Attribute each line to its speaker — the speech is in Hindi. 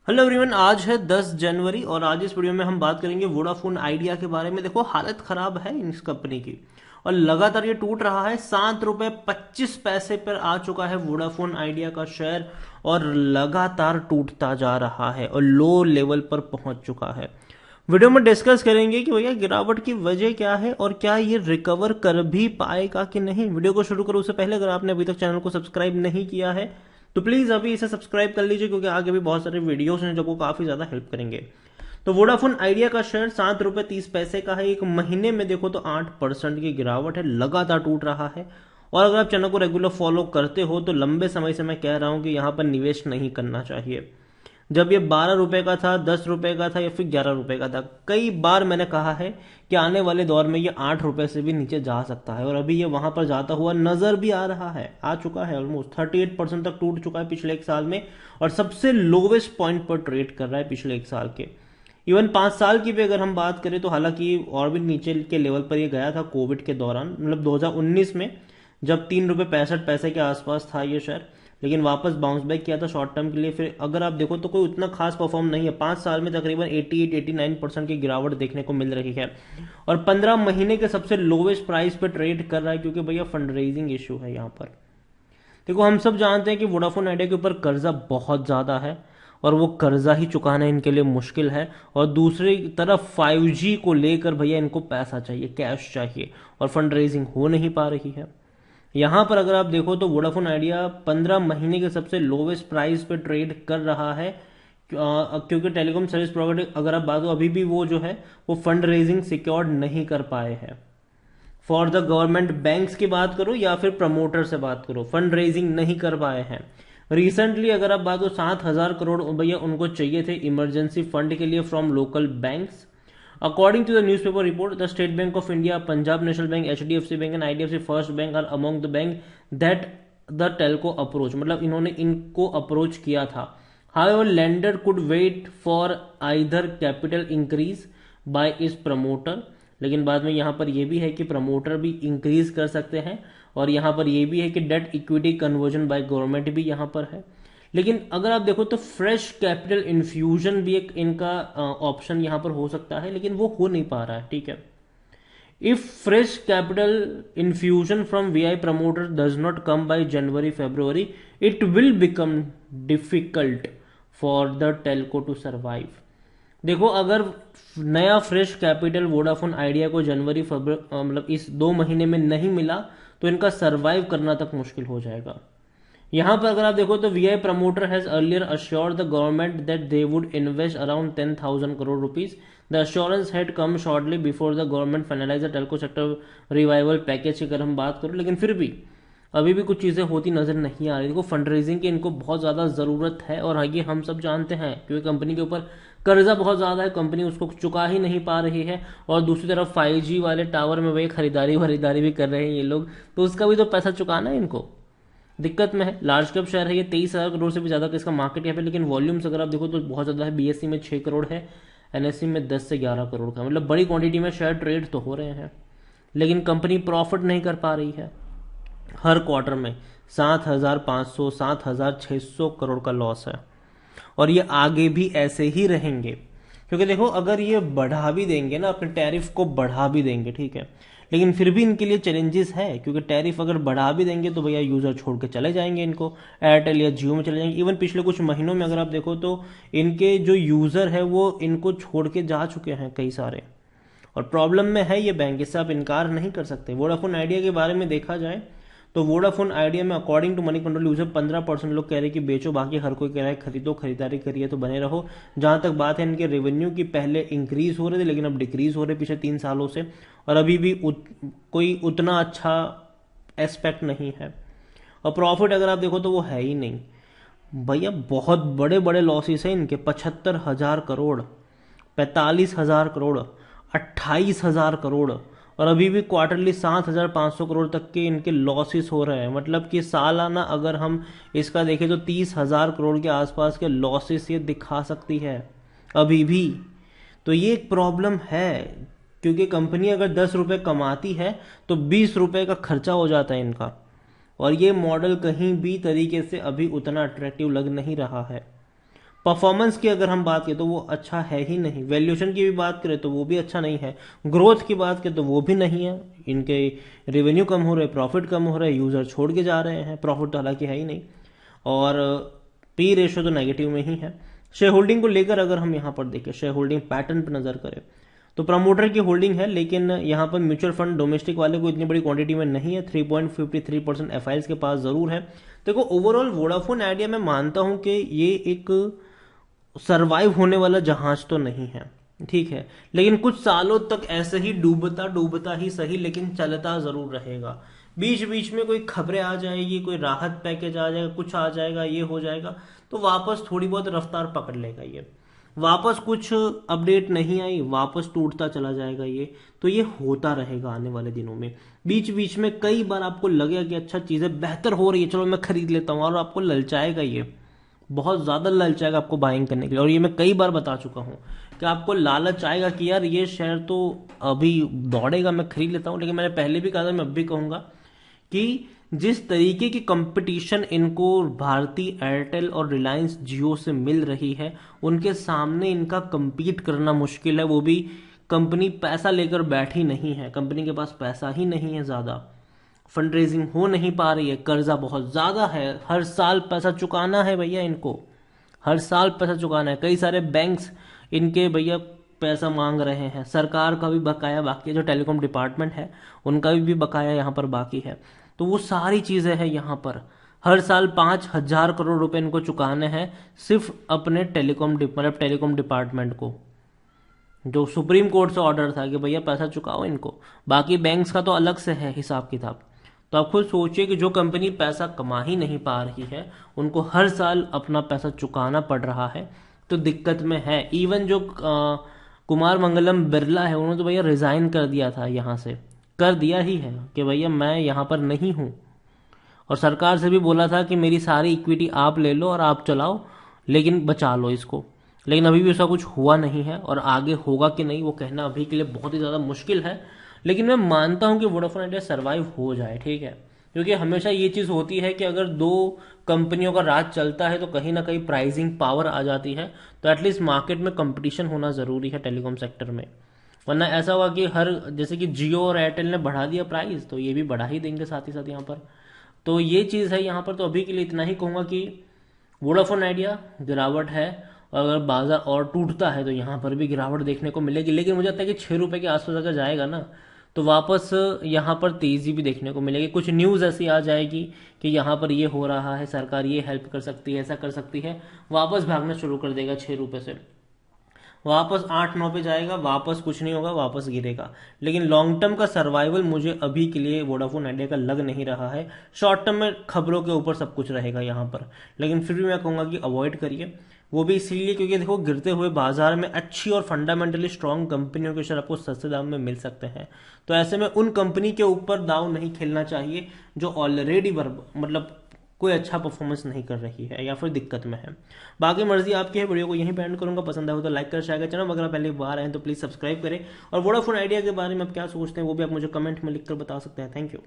Speaker 1: हेलो एवरीवन, आज है 10 जनवरी और आज इस वीडियो में हम बात करेंगे वोडाफोन आइडिया के बारे में। देखो, हालत खराब है इस कंपनी की और लगातार ये टूट रहा है। ₹7.25 पर आ चुका है वोडाफोन आइडिया का शेयर और लगातार टूटता जा रहा है और लो लेवल पर पहुंच चुका है। वीडियो में डिस्कस करेंगे कि भैया गिरावट की वजह क्या है और क्या ये रिकवर कर भी पाएगा कि नहीं। वीडियो को शुरू करो उससे पहले अगर आपने अभी तक चैनल को सब्सक्राइब नहीं किया है तो प्लीज अभी इसे सब्सक्राइब कर लीजिए, क्योंकि आगे भी बहुत सारे वीडियोस हैं जो को काफी ज्यादा हेल्प करेंगे। तो वोडाफोन आइडिया का शेयर ₹7.30 का है। एक महीने में देखो तो 8% की गिरावट है, लगातार टूट रहा है। और अगर आप चैनल को रेगुलर फॉलो करते हो तो लंबे समय से मैं कह रहा हूं कि यहां पर निवेश नहीं करना चाहिए। जब ये ₹12 का था, ₹10 का था या फिर ₹11 का था, कई बार मैंने कहा है कि आने वाले दौर में ये ₹8 से भी नीचे जा सकता है और अभी ये वहां पर जाता हुआ नजर भी आ रहा है, आ चुका है। ऑलमोस्ट 38% तक टूट चुका है पिछले एक साल में और सबसे लोवेस्ट पॉइंट पर ट्रेड कर रहा है पिछले एक साल के। इवन 5 साल की भी अगर हम बात करें तो हालांकि और भी नीचे के लेवल पर ये गया था कोविड के दौरान, मतलब 2019 में, जब ₹3.65 के आसपास था ये शेयर, लेकिन वापस बाउंस बैक किया था शॉर्ट टर्म के लिए। फिर अगर आप देखो तो कोई उतना खास परफॉर्म नहीं है। 5 साल में तकरीबन 88-89% की गिरावट देखने को मिल रही है और 15 महीने के सबसे लोवेस्ट प्राइस पे ट्रेड कर रहा है, क्योंकि भैया फंड रेजिंग इशू है यहाँ पर। देखो, हम सब जानते हैं कि वोडाफोन आइडिया के ऊपर कर्जा बहुत ज्यादा है और वो कर्जा ही चुकाना इनके लिए मुश्किल है। और दूसरी तरफ 5G को लेकर भैया इनको पैसा चाहिए, कैश चाहिए, और फंड रेजिंग हो नहीं पा रही है। यहां पर अगर आप देखो तो वोडाफोन आइडिया 15 महीने के सबसे लोवेस्ट प्राइस पे ट्रेड कर रहा है, क्योंकि टेलीकॉम सर्विस प्रोवाइडर अगर आप बात हो अभी भी वो जो है वो फंड रेजिंग सिक्योर्ड नहीं कर पाए हैं। फॉर द गवर्नमेंट बैंक्स की बात करो या फिर प्रमोटर से बात करो, फंड रेजिंग नहीं कर पाए हैं। रिसेंटली अगर आप बात हो 7,000 करोड़ भैया उनको चाहिए थे इमरजेंसी फंड के लिए from local banks. According to the newspaper report, the State Bank of India, Punjab National Bank, HDFC Bank and IDFC First Bank are among the bank that the telco approach, मतलब इन्होंने इनको अप्रोच किया था। However, lender could wait for either capital increase by its promoter, लेकिन बाद में यहाँ पर यह भी है कि प्रमोटर भी इंक्रीज कर सकते हैं और यहाँ पर यह भी है कि debt equity conversion by government भी यहाँ पर है। लेकिन अगर आप देखो तो फ्रेश कैपिटल इन्फ्यूजन भी एक इनका ऑप्शन यहां पर हो सकता है, लेकिन वो हो नहीं पा रहा है। ठीक है, if fresh capital infusion from VI promoter does not come by January February, it will become difficult for the telco to survive. देखो, अगर नया फ्रेश कैपिटल वोडाफोन आइडिया को जनवरी फरवरी मतलब इस 2 महीने में नहीं मिला तो इनका सर्वाइव करना तक मुश्किल हो जाएगा। यहां पर अगर आप देखो तो VI promoter has earlier assured the government that they would invest around 10,000 crore rupees. The assurance had come shortly before the government finalise the telco sector revival package की अगर हम बात करो, लेकिन फिर भी अभी भी कुछ चीजें होती नजर नहीं आ रही। देखो, फंड रेजिंग की इनको बहुत ज्यादा जरूरत है और आगे हम सब जानते हैं क्योंकि कंपनी के ऊपर कर्जा बहुत ज्यादा है, कंपनी उसको चुका ही नहीं पा रही है। और दूसरी तरफ 5G वाले टावर में वही खरीदारी भी कर रहे हैं ये लोग, तो उसका भी तो पैसा चुकाना है इनको। दिक्कत में है। लार्ज कैप शेयर है ये, 23,000 करोड़ से भी ज्यादा का इसका मार्केट यहाँ पे, लेकिन वॉल्यूम्स अगर आप देखो तो बहुत ज्यादा है। बीएससी में 6 करोड़ है, एनएससी में 10 से 11 करोड़ का, मतलब बड़ी क्वांटिटी में शेयर ट्रेड तो हो रहे हैं, लेकिन कंपनी प्रॉफिट नहीं कर पा रही है। हर क्वार्टर में 7,500 7,600 करोड़ का लॉस है और ये आगे भी ऐसे ही रहेंगे। क्योंकि देखो, अगर ये बढ़ा भी देंगे ना, अपने टैरिफ को बढ़ा भी देंगे, ठीक है, लेकिन फिर भी इनके लिए चैलेंजेस है, क्योंकि टैरिफ अगर बढ़ा भी देंगे तो भैया यूजर छोड़ के चले जाएंगे, इनको एयरटेल या जियो में चले जाएंगे। इवन पिछले कुछ महीनों में अगर आप देखो तो इनके जो यूजर है वो इनको छोड़ के जा चुके हैं कई सारे, और प्रॉब्लम में है ये बैंक, इससे आप इनकार नहीं कर सकते। वोडाफोन आइडिया के बारे में देखा जाए तो वोडाफोन आइडिया में according to Moneycontrol user 15% लोग कह रहे हैं कि बेचो, बाकी हर कोई कह रहा है खरीदो, खरीदारी करिए तो बने रहो। जहां तक बात है इनके रेवेन्यू की, पहले इंक्रीज हो रहे थे लेकिन अब डिक्रीज हो रहे पिछले 3 सालों से, और अभी भी कोई उतना अच्छा एस्पेक्ट नहीं है। और प्रॉफिट अगर आप देखो तो वो है ही नहीं भैया, बहुत बड़े बड़े लॉसेस हैं इनके। 75,000 करोड़, 45,000 करोड़, 28,000 करोड़, और अभी भी क्वार्टरली 7,500 करोड़ तक के इनके लॉसेस हो रहे हैं। मतलब कि सालाना अगर हम इसका देखें तो 30,000 करोड़ के आसपास के लॉसेस ये दिखा सकती है अभी भी। तो ये एक प्रॉब्लम है, क्योंकि कंपनी अगर 10 रुपए कमाती है तो 20 रुपए का खर्चा हो जाता है इनका, और ये मॉडल कहीं भी तरीके से अभी उतना अट्रैक्टिव लग नहीं रहा है। परफॉर्मेंस की अगर हम बात करें तो वो अच्छा है ही नहीं, वैल्यूएशन की भी बात करें तो वो भी अच्छा नहीं है, ग्रोथ की बात करें तो वो भी नहीं है, इनके रेवेन्यू कम हो रहे, प्रॉफिट कम हो रहे, यूजर छोड़ के जा रहे हैं, प्रॉफिट तो हालांकि है ही नहीं, और पी रेशो तो नेगेटिव में ही है। शेयर होल्डिंग को लेकर अगर हम यहाँ पर देखें, शेयर होल्डिंग पैटर्न पर नजर करें तो प्रमोटर की होल्डिंग है, लेकिन यहाँ पर म्यूचुअल फंड डोमेस्टिक वाले को इतनी बड़ी क्वांटिटी में नहीं है, 3.53% एफआईएस के पास जरूर है। देखो ओवरऑल वोडाफोन आइडिया मैं मानता हूं कि ये एक सरवाइव होने वाला जहाज तो नहीं है, ठीक है, लेकिन कुछ सालों तक ऐसे ही डूबता डूबता ही सही लेकिन चलता जरूर रहेगा। बीच बीच में कोई खबरें आ जाएगी, कोई राहत पैकेज आ जाएगा, कुछ आ जाएगा, ये हो जाएगा, तो वापस थोड़ी बहुत रफ्तार पकड़ लेगा ये, वापस कुछ अपडेट नहीं आई वापस टूटता चला जाएगा ये, तो ये होता रहेगा आने वाले दिनों में। बीच बीच में कई बार आपको लगेगा कि अच्छा चीजें बेहतर हो रही है, चलो मैं खरीद लेता हूँ, और आपको ललचाएगा ये, बहुत ज्यादा ललचाएगा आपको बाइंग करने के लिए, और ये मैं कई बार बता चुका हूँ कि आपको लालच आएगा कि यार ये शेयर तो अभी दौड़ेगा, मैं खरीद लेता हूँ। लेकिन मैंने पहले भी कहा था, मैं अब भी कहूंगा कि जिस तरीके की कंपटीशन इनको भारती एयरटेल और रिलायंस जियो से मिल रही है, उनके सामने इनका कंपीट करना मुश्किल है। वो भी कंपनी पैसा लेकर बैठी नहीं है, कंपनी के पास पैसा ही नहीं है, ज्यादा फंड रेजिंग हो नहीं पा रही है, कर्जा बहुत ज्यादा है, हर साल पैसा चुकाना है भैया इनको, हर साल पैसा चुकाना है। कई सारे बैंक्स इनके भैया पैसा मांग रहे हैं, सरकार का भी बकाया बाकी है, जो टेलीकॉम डिपार्टमेंट है उनका भी बकाया यहाँ पर बाकी है। तो वो सारी चीजें हैं यहाँ पर, हर साल 5,000 करोड़ रुपए इनको चुकाने हैं सिर्फ अपने टेलीकॉम डिपार्टमेंट को, जो सुप्रीम कोर्ट से ऑर्डर था कि भैया पैसा चुकाओ इनको। बाकी बैंक्स का तो अलग से है हिसाब किताब। तो आप खुद सोचिए कि जो कंपनी पैसा कमा ही नहीं पा रही है, उनको हर साल अपना पैसा चुकाना पड़ रहा है, तो दिक्कत में है। इवन जो कुमार मंगलम बिरला है, उन्होंने तो भैया रिजाइन कर दिया था, यहाँ से कर दिया ही है कि भैया मैं यहाँ पर नहीं हूँ, और सरकार से भी बोला था कि मेरी सारी इक्विटी आप ले लो और आप चलाओ, लेकिन बचा लो इसको। लेकिन अभी भी ऐसा कुछ हुआ नहीं है, और आगे होगा कि नहीं वो कहना अभी के लिए बहुत ही ज़्यादा मुश्किल है। लेकिन मैं मानता हूं कि वोडाफोन आइडिया सर्वाइव हो जाए, ठीक है, क्योंकि हमेशा ये चीज़ होती है कि अगर दो कंपनियों का राज चलता है तो कहीं ना कहीं प्राइसिंग पावर आ जाती है, तो एटलीस्ट मार्केट में कंपटीशन होना ज़रूरी है टेलीकॉम सेक्टर में। वरना ऐसा हुआ कि हर जैसे कि जियो और एयरटेल ने बढ़ा दिया प्राइस, तो ये भी बढ़ा ही देंगे साथ ही साथ यहाँ पर। तो ये चीज़ है यहाँ पर। तो अभी के लिए इतना ही कहूँगा कि वोडाफोन आइडिया गिरावट है, और अगर बाजार और टूटता है तो यहाँ पर भी गिरावट देखने को मिलेगी। लेकिन मुझे लगता है कि 6 रुपए के आसपास अगर जाएगा ना, तो वापस यहाँ पर तेजी भी देखने को मिलेगी। कुछ न्यूज़ ऐसी आ जाएगी कि यहाँ पर ये हो रहा है, सरकार ये हेल्प कर सकती है, ऐसा कर सकती है, वापस भागना शुरू कर देगा 6 रुपए से, वापस 8-9 पे जाएगा, वापस कुछ नहीं होगा, वापस गिरेगा। लेकिन लॉन्ग टर्म का सर्वाइवल मुझे अभी के लिए वोडाफोन आइडिया का लग नहीं रहा है। शॉर्ट टर्म में खबरों के ऊपर सब कुछ रहेगा यहाँ पर, लेकिन फिर भी मैं कहूँगा कि अवॉइड करिए। वो भी इसीलिए क्योंकि देखो गिरते हुए बाजार में अच्छी और फंडामेंटली स्ट्रांग कंपनियों के शेयर आपको सस्ते दाम में मिल सकते हैं। तो ऐसे में उन कंपनी के ऊपर दाव नहीं खेलना चाहिए जो ऑलरेडी मतलब कोई अच्छा परफॉर्मेंस नहीं कर रही है या फिर दिक्कत में है। बाकी मर्जी आपकी है। वीडियो को यहीं पे एंड करूंगा। पसंद आए तो लाइक कर, शेयर कर, चैनल अगर पहले बार आए तो प्लीज सब्सक्राइब करें। और वोडाफोन आइडिया के बारे में आप क्या सोचते हैं वो भी आप मुझे कमेंट में लिखकर बता सकते हैं। Thank you.